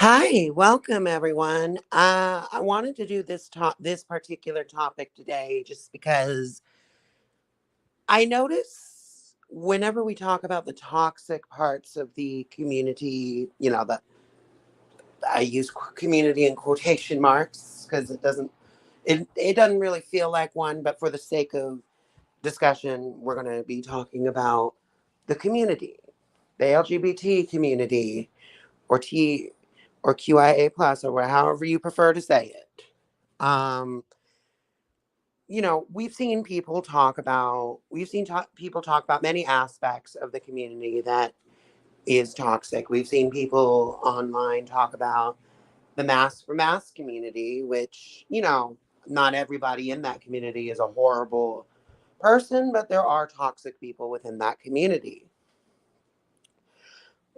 Hi, welcome everyone. I wanted to do this particular topic today just because I notice whenever we talk about the toxic parts of the community, that I use community in quotation marks because it doesn't really feel like one, but for the sake of discussion, we're going to be talking about the community, the LGBT community, or T or QIA plus, or however you prefer to say it. Um, people talk about many aspects of the community that is toxic. We've seen people online talk about the mask for mask community, which, not everybody in that community is a horrible person, but there are toxic people within that community.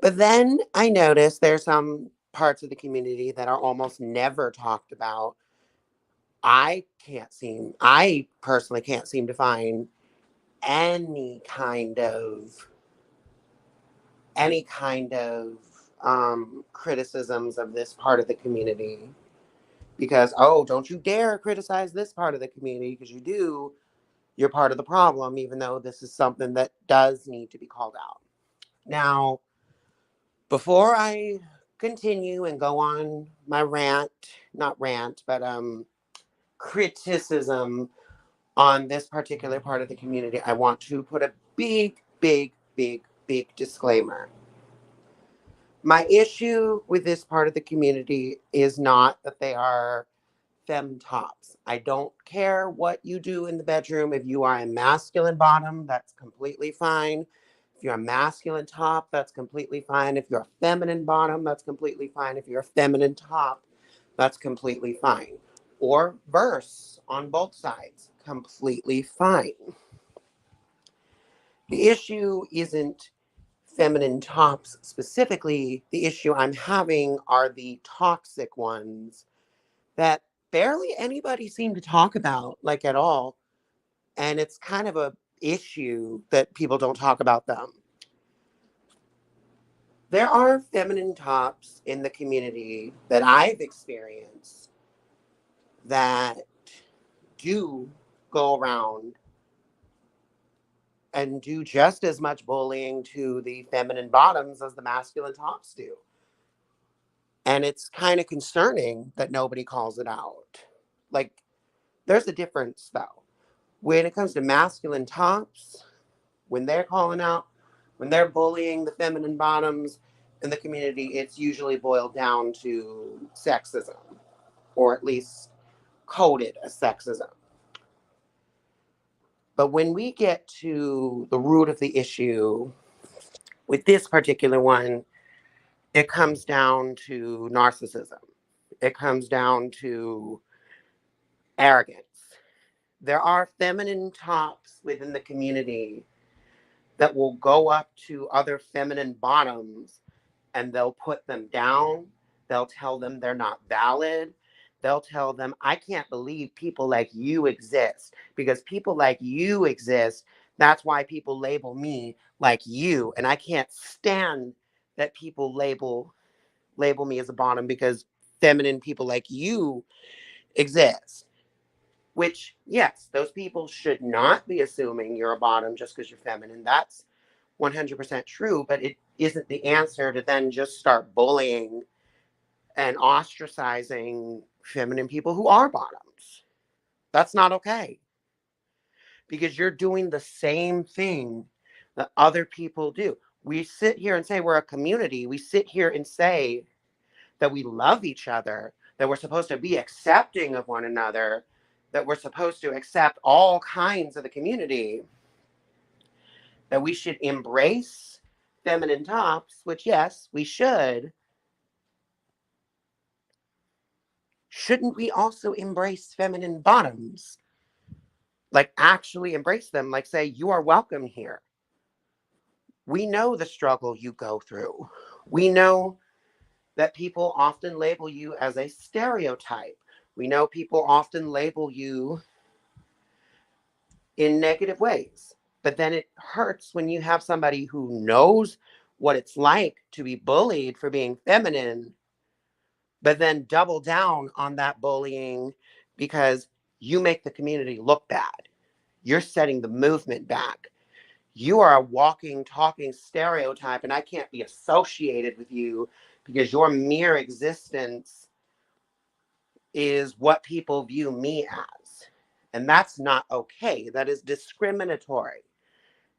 But then I noticed there's some parts of the community that are almost never talked about. I personally can't seem to find any kind of any kind of criticisms of this part of the community, because, oh, don't you dare criticize this part of the community, because you do, you're part of the problem, even though this is something that does need to be called out. Now, before I continue and go on my rant, not rant, but criticism on this particular part of the community, I want to put a big, big, big, big disclaimer. My issue with this part of the community is not that they are femtops. I don't care what you do in the bedroom. If you are a masculine bottom, that's completely fine. If you're a masculine top, that's completely fine. If you're a feminine bottom, that's completely fine. If you're a feminine top, that's completely fine. Or verse on both sides, completely fine. The issue isn't feminine tops specifically. The issue I'm having are the toxic ones that barely anybody seemed to talk about, like, at all. And it's kind of a issue that people don't talk about them. There are feminine tops in the community that I've experienced that do go around and do just as much bullying to the feminine bottoms as the masculine tops do. And it's kind of concerning that nobody calls it out. Like, there's a difference, though. When it comes to masculine tops, when they're calling out, when they're bullying the feminine bottoms in the community, it's usually boiled down to sexism, or at least coded as sexism. But when we get to the root of the issue with this particular one, it comes down to narcissism. It comes down to arrogance. There are feminine tops within the community that will go up to other feminine bottoms and they'll put them down. They'll tell them they're not valid. They'll tell them, I can't believe people like you exist, because people like you exist. That's why people label me like you. And I can't stand that people label me as a bottom because feminine people like you exist. Which, yes, those people should not be assuming you're a bottom just because you're feminine. That's 100% true, but it isn't the answer to then just start bullying and ostracizing feminine people who are bottoms. That's not okay, because you're doing the same thing that other people do. We sit here and say we're a community. We sit here and say that we love each other, that we're supposed to be accepting of one another, that we're supposed to accept all kinds of the community, that we should embrace feminine tops, which, yes, we should. Shouldn't we also embrace feminine bottoms? Like, actually embrace them, like, say, you are welcome here. We know the struggle you go through. We know that people often label you as a stereotype. We know people often label you in negative ways. But then it hurts when you have somebody who knows what it's like to be bullied for being feminine, but then double down on that bullying because you make the community look bad. You're setting the movement back. You are a walking, talking stereotype, and I can't be associated with you because your mere existence is what people view me as. And that's not okay. That is discriminatory.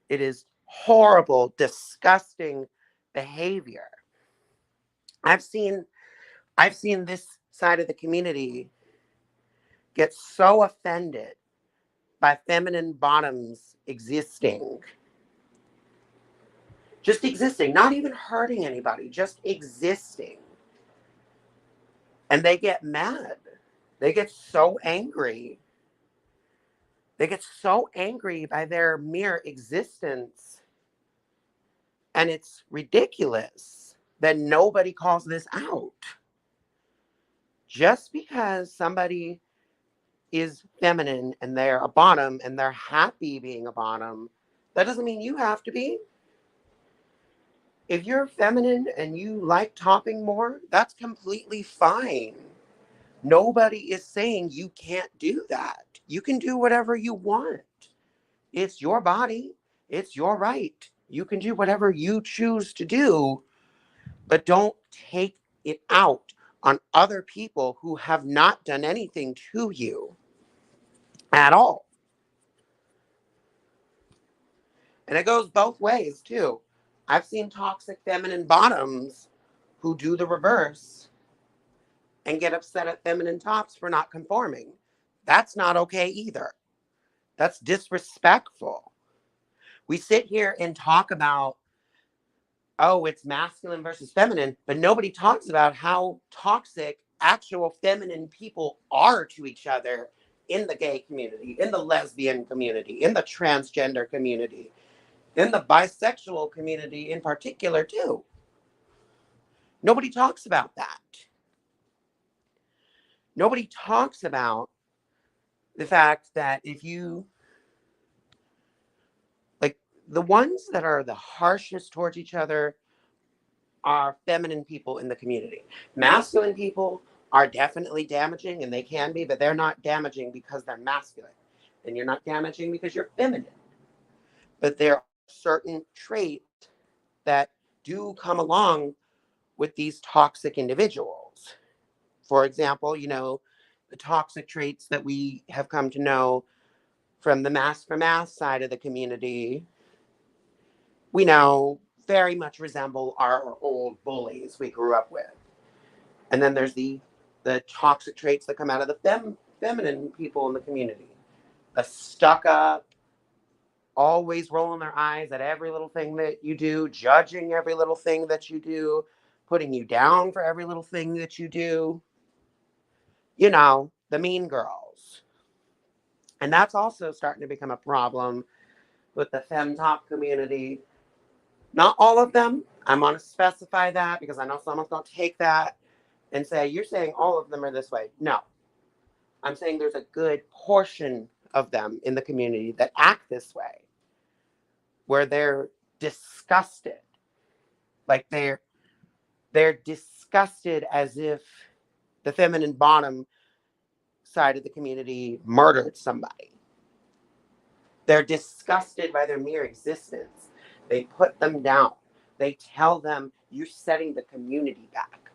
It is horrible, disgusting behavior. I've seen I've seen this side of the community get so offended by feminine bottoms existing, just existing, not even hurting anybody, just existing. And they get mad. They get so angry. They get so angry by their mere existence. And it's ridiculous that nobody calls this out. Just because somebody is feminine and they're a bottom and they're happy being a bottom, that doesn't mean you have to be. If you're feminine and you like topping more, that's completely fine. Nobody is saying you can't do that. You can do whatever you want. It's your body. It's your right. You can do whatever you choose to do, but don't take it out on other people who have not done anything to you at all. And it goes both ways, too. I've seen toxic feminine bottoms who do the reverse and get upset at feminine tops for not conforming. That's not okay either. That's disrespectful. We sit here and talk about, oh, it's masculine versus feminine, but nobody talks about how toxic actual feminine people are to each other in the gay community, in the lesbian community, in the transgender community, in the bisexual community in particular, too. Nobody talks about that. Nobody talks about the fact that if you, like, the ones that are the harshest towards each other are feminine people in the community. Masculine people are definitely damaging, and they can be, but they're not damaging because they're masculine. And you're not damaging because you're feminine. But there are certain traits that do come along with these toxic individuals. For example, the toxic traits that we have come to know from the mask for mask side of the community, we know very much resemble our old bullies we grew up with. And then there's the toxic traits that come out of the feminine people in the community. The stuck up, always rolling their eyes at every little thing that you do, judging every little thing that you do, putting you down for every little thing that you do. The mean girls. And that's also starting to become a problem with the femtop community. Not all of them. I'm going to specify that because I know someone's going to take that and say, you're saying all of them are this way. No. I'm saying there's a good portion of them in the community that act this way, where they're disgusted. Like they're disgusted as if the feminine bottom side of the community murdered somebody. They're disgusted by their mere existence. They put them down. They tell them, you're setting the community back.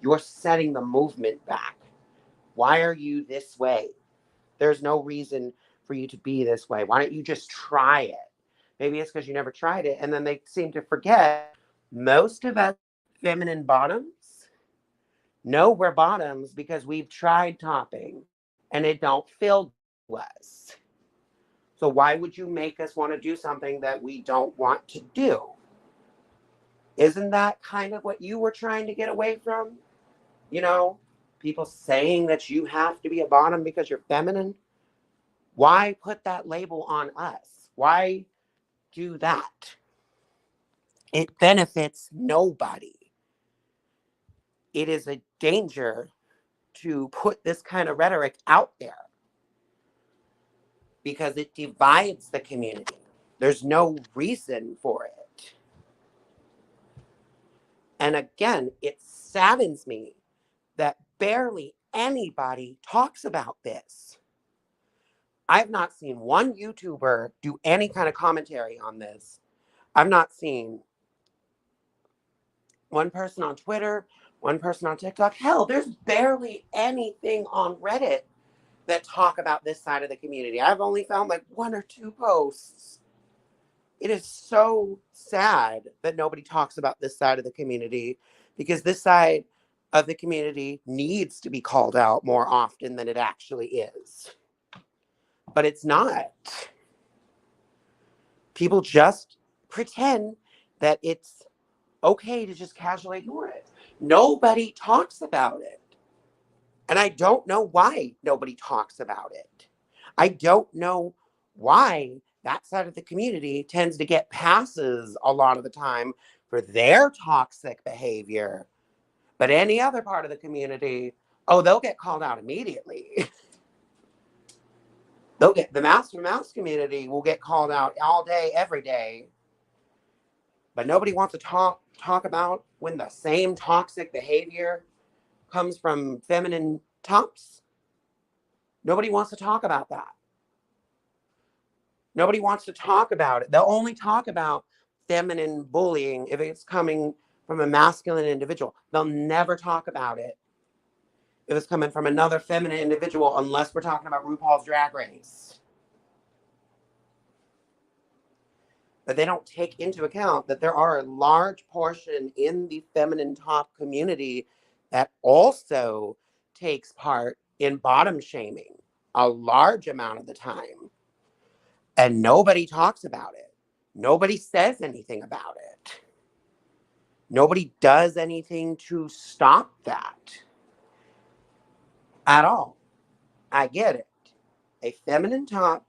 You're setting the movement back. Why are you this way? There's no reason for you to be this way. Why don't you just try it? Maybe it's because you never tried it. And then they seem to forget most of us feminine bottoms know we're bottoms because we've tried topping and it don't feel to us. So why would you make us want to do something that we don't want to do? Isn't that kind of what you were trying to get away from? People saying that you have to be a bottom because you're feminine. Why put that label on us? Why do that? It benefits nobody. It is a danger to put this kind of rhetoric out there because it divides the community. There's no reason for it. And again, it saddens me that barely anybody talks about this. I've not seen one YouTuber do any kind of commentary on this. I've not seen one person on Twitter, one person on TikTok. Hell, there's barely anything on Reddit that talk about this side of the community. I've only found like one or two posts. It is so sad that nobody talks about this side of the community, because this side of the community needs to be called out more often than it actually is. But it's not. People just pretend that it's okay to just casually ignore it. Nobody talks about it. And I don't know why nobody talks about it. I don't know why that side of the community tends to get passes a lot of the time for their toxic behavior. But any other part of the community, oh, they'll get called out immediately. They'll get, the Master Mouse community will get called out all day, every day. But nobody wants to talk about when the same toxic behavior comes from feminine tops. Nobody wants to talk about that. Nobody wants to talk about it. They'll only talk about feminine bullying if it's coming from a masculine individual. They'll never talk about it if it's coming from another feminine individual, unless we're talking about RuPaul's Drag Race. But they don't take into account that there are a large portion in the feminine top community that also takes part in bottom shaming a large amount of the time. And nobody talks about it. Nobody says anything about it. Nobody does anything to stop that at all. I get it. A feminine top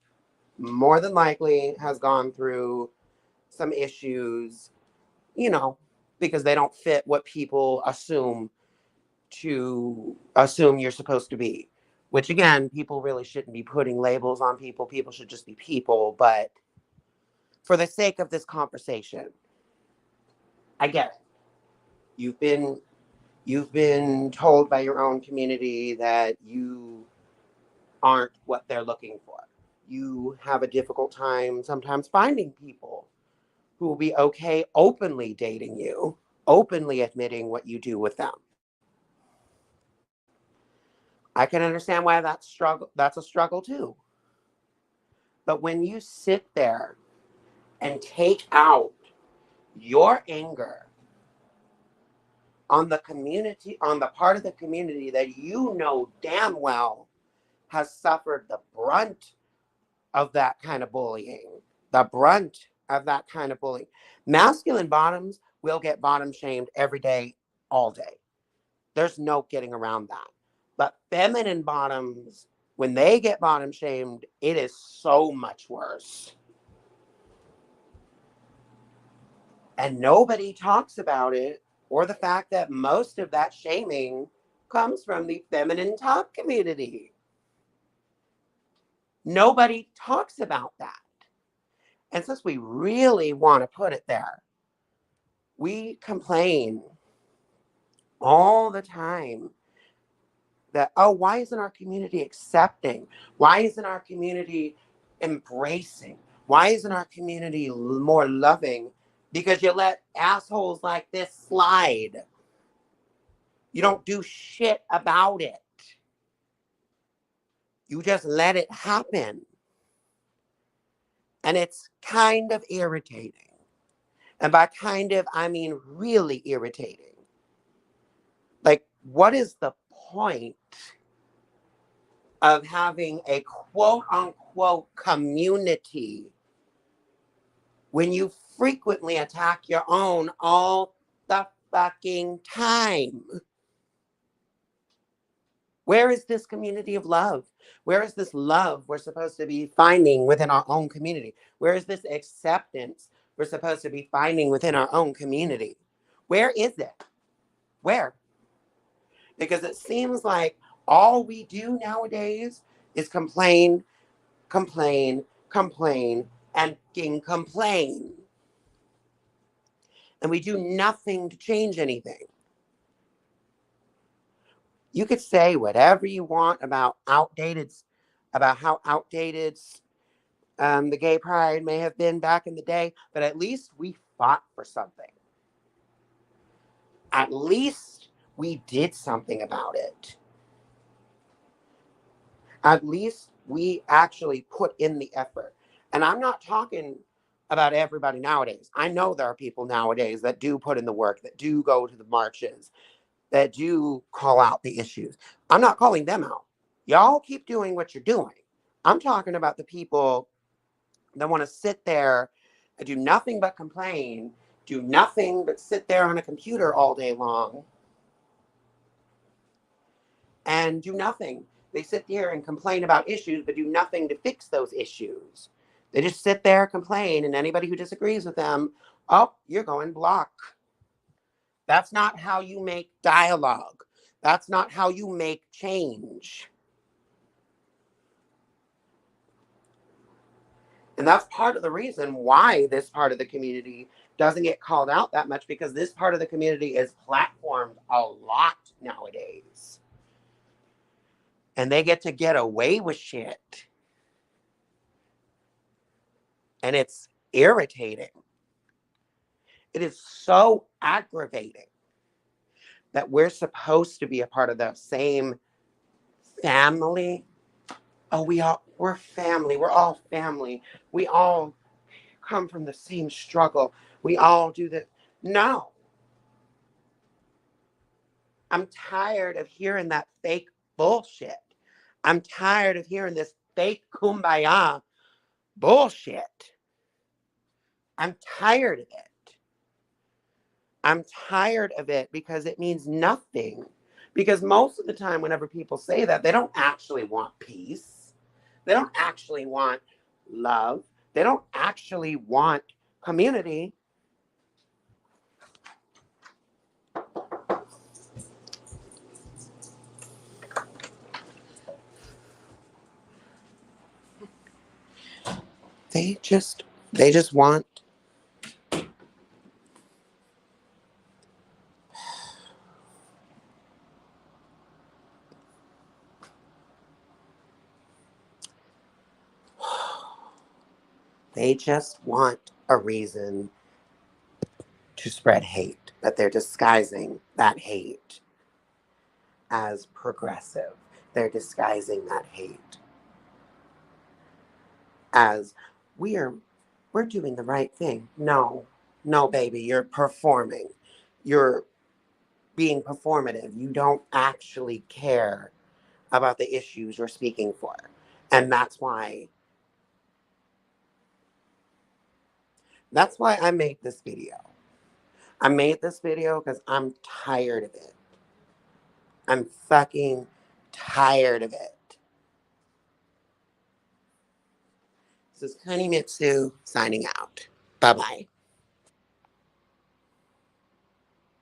more than likely has gone through some issues, you know, because they don't fit what people assume you're supposed to be. Which again, people really shouldn't be putting labels on people. People should just be people. But for the sake of this conversation, I get it. You've been told by your own community that you aren't what they're looking for. You have a difficult time sometimes finding people who will be okay openly dating you, openly admitting what you do with them. I can understand why that's a struggle too. But when you sit there and take out your anger on the community, on the part of the community that you know damn well has suffered the brunt of that kind of bullying, the brunt of that kind of bullying. Masculine bottoms will get bottom shamed every day, all day. There's no getting around that. But feminine bottoms, when they get bottom shamed, it is so much worse. And nobody talks about it, or the fact that most of that shaming comes from the feminine top community. Nobody talks about that. And since we really want to put it there, we complain all the time that, oh, why isn't our community accepting? Why isn't our community embracing? Why isn't our community more loving? Because you let assholes like this slide. You don't do shit about it. You just let it happen. And it's kind of irritating. And by kind of, I mean really irritating. Like, what is the point of having a quote unquote community when you frequently attack your own all the fucking time? Where is this community of love? Where is this love we're supposed to be finding within our own community? Where is this acceptance we're supposed to be finding within our own community? Where is it? Where? Because it seems like all we do nowadays is complain, complain, complain, and complain. And we do nothing to change anything. You could say whatever you want about how outdated the gay pride may have been back in the day, but at least we fought for something. At least we did something about it. At least we actually put in the effort. And I'm not talking about everybody nowadays. I know there are people nowadays that do put in the work, that do go to the marches, that do call out the issues. I'm not calling them out. Y'all keep doing what you're doing. I'm talking about the people that want to sit there and do nothing but complain, do nothing but sit there on a computer all day long and do nothing. They sit there and complain about issues, but do nothing to fix those issues. They just sit there, complain, and anybody who disagrees with them, oh, you're going block. That's not how you make dialogue. That's not how you make change. And that's part of the reason why this part of the community doesn't get called out that much, because this part of the community is platformed a lot nowadays. And they get away with shit. And it's irritating. It is so aggravating that we're supposed to be a part of the same family. Oh, we're family. We're all family. We all come from the same struggle. We all do this. No. I'm tired of hearing that fake bullshit. I'm tired of hearing this fake kumbaya bullshit. I'm tired of it. I'm tired of it because it means nothing. Because most of the time, whenever people say that, they don't actually want peace. They don't actually want love. They don't actually want community. They just want they just want a reason to spread hate, but they're disguising that hate as progressive. They're disguising that hate as we are we're doing the right thing. No, no, baby, you're performing. You're being performative. You don't actually care about the issues you're speaking for. And that's why I made this video. I made this video because I'm tired of it. I'm fucking tired of it. This is Kunimitsu signing out. Bye bye.